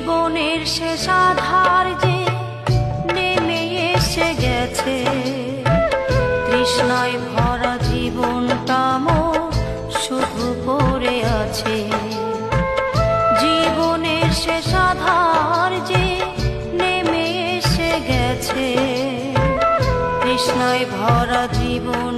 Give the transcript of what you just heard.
জীবনের শেষ আধার যে নেমে এসে গেছে, তৃষ্ণায় ভরা জীবনটা মোর শুধু পড়ে আছে। জীবনের শেষ আধার যে নেমে এসে গেছে, তৃষ্ণায় ভরা জীবন